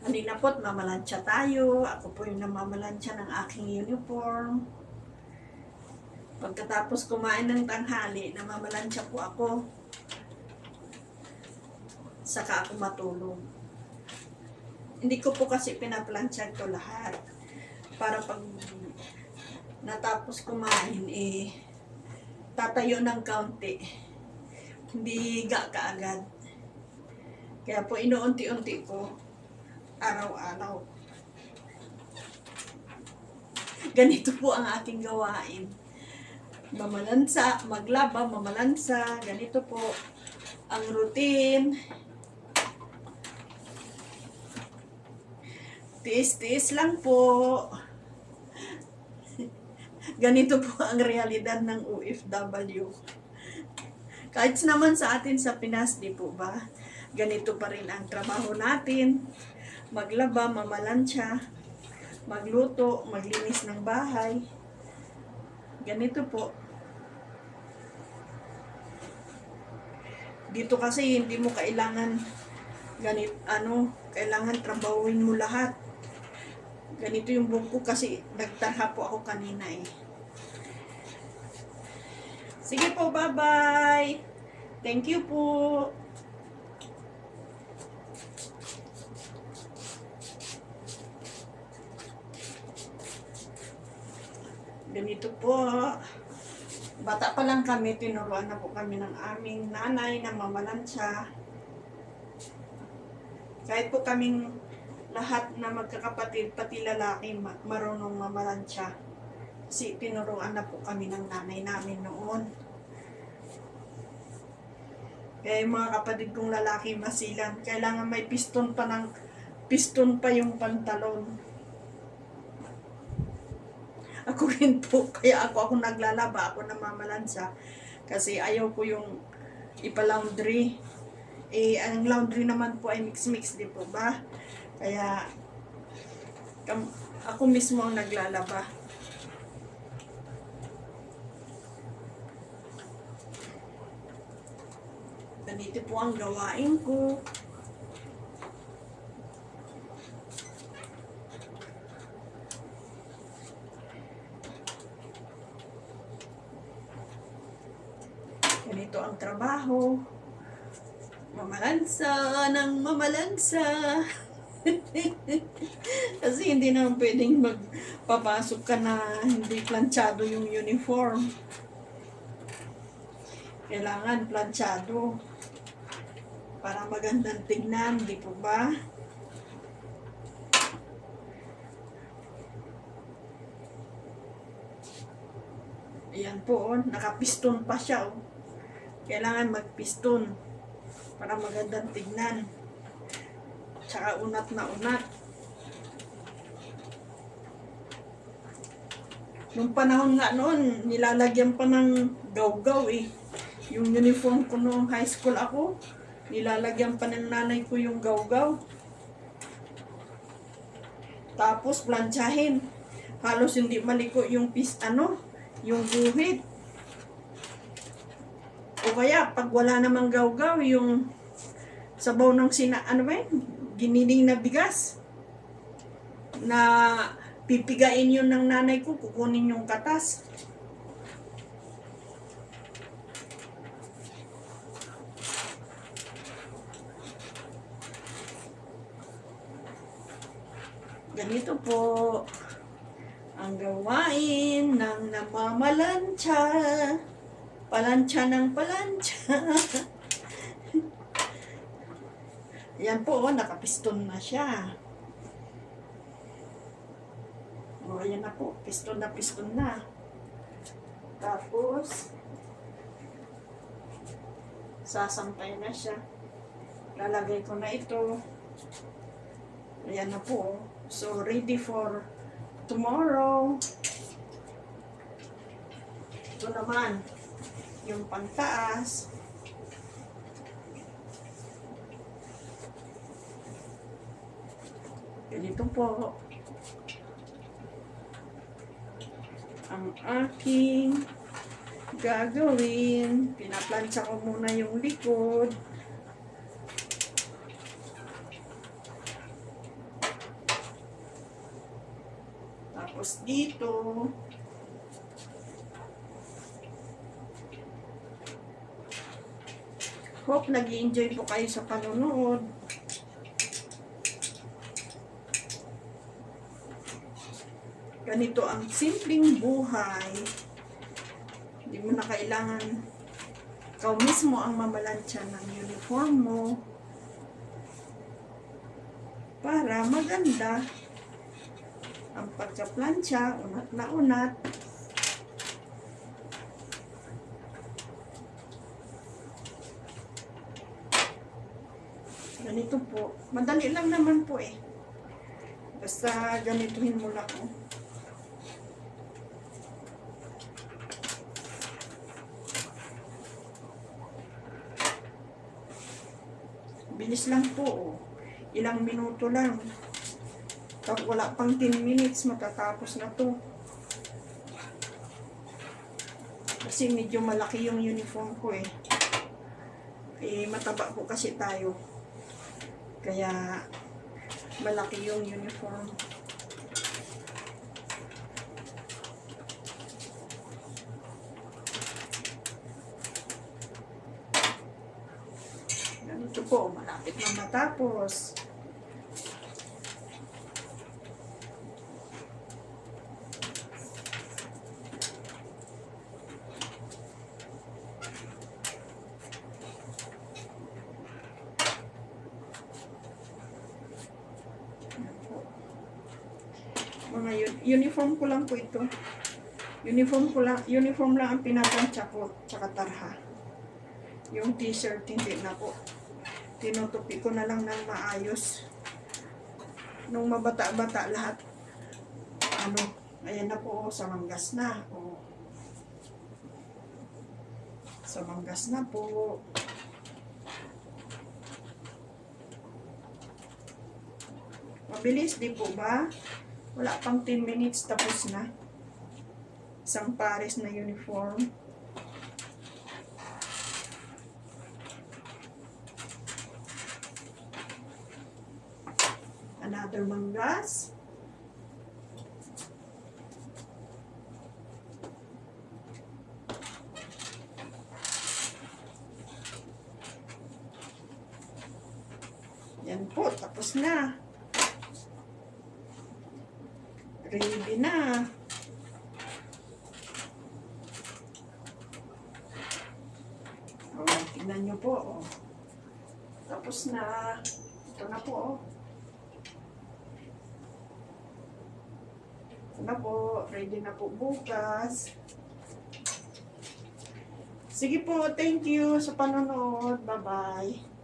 Kanina po't mamalansya tayo. Ako po yung namamalansya ng aking uniform. Pagkatapos kumain ng tanghali, namamalansya po ako. Saka ako matulog. Hindi ko po kasi pinaplansya ito lahat. Para pag natapos kumain, tatayo ng kaunti. Hindi higa kaagad. Kaya po inuunti-unti ko araw-araw. Ganito po ang aking gawain. Mamalansa, maglaba, mamalansa. Ganito po ang routine. Tiis-tiis lang po. Ganito po ang realidad ng OFW. Kahit naman sa atin sa Pinas, di po ba? Ganito pa rin ang trabaho natin. Maglaba, mamalansya, magluto, maglinis ng bahay. Ganito po. Dito kasi hindi mo kailangan kailangan trabahuin mo lahat. Ganito yung buhok ko kasi nagtarha po ako kanina eh. Sige po, bye-bye. Thank you po. Ganito po. Bata pa lang kami, tinuruan na po kami ng aming nanay na mamalansya. Kahit po kaming lahat na magkakapatid, pati lalaki, marunong mamalansya. Kasi tinuruan na po kami ng nanay namin noon. Kaya yung mga kapatid kong lalaki masilan, kailangan may piston pa yung pantalon. Ako rin po, kaya ako naglalaba, ako namamalansya. Kasi ayaw ko yung ipa-laundry. Ang laundry naman po ay mix-mix, di po ba? Kaya, ako mismo ang naglalaba. Ganito po ang gawain ko. Ganito ang trabaho. Mamalansa ng mamalansa. Kasi hindi naman pwedeng magpapasok ka na hindi planchado yung uniform. Kailangan planchado para magandang tignan, di po ba? Ayan po, nakapiston pa siya. Kailangan magpiston para magandang tignan. Tsaka unat na unat. Nung panahon nga noon, nilalagyan pa ng gaw-gaw eh. Yung uniform ko noong high school ako, nilalagyan pa ng nanay ko yung gaw-gaw. Tapos planchahin. Halos hindi maliko yung yung guhit. O kaya, pag wala namang gaw-gaw, yung sabaw ng giniling na bigas. Na pipigain yun ng nanay ko, kukunin yung katas. Ganito po ang gawain ng namamalansya. Palansya ng palansya. Yan po, nakapiston na siya. O, ayan na po, piston na piston na. Tapos, sasampay na siya. Lalagay ko na ito. Ayan na po. So, ready for tomorrow. Ito naman, yung pantaas. Ganito po ang aking gagawin. Pinaplansya ko muna yung likod. Tapos dito, hope nag-enjoy po kayo sa panonood. Ganito ang simpleng buhay. Hindi mo na kailangan ikaw mismo ang mamalansya ng uniform mo para maganda ang pagkaplansya, unat na unat. Ganito po. Madali lang naman po eh. Basta ganituhin mo lang. Bilis lang po. Oh. Ilang minuto lang. Tapos wala pang 10 minutes matatapos na to. Kasi medyo malaki yung uniform ko eh. Mataba po kasi tayo. Kaya malaki yung uniform. Ganito po, malapit na matapos. Mga uniform ko lang po ito. Uniform lang ang pinapansya ko, tsaka tarha. Yung t-shirt hindi na po. Tinutupi ko na lang ng maayos. Nung mabata-bata lahat, ayan na po, sa manggas na. Sa manggas na po. Mabilis, di po ba? Wala pang 10 minutes, tapos na. Isang pares na uniform. Another manggas. Yan po, tapos na. Ready na. Tignan nyo po. Tapos na. Ito na po. Ito na po. Ready na po bukas. Sige po. Thank you sa panonood. Bye-bye.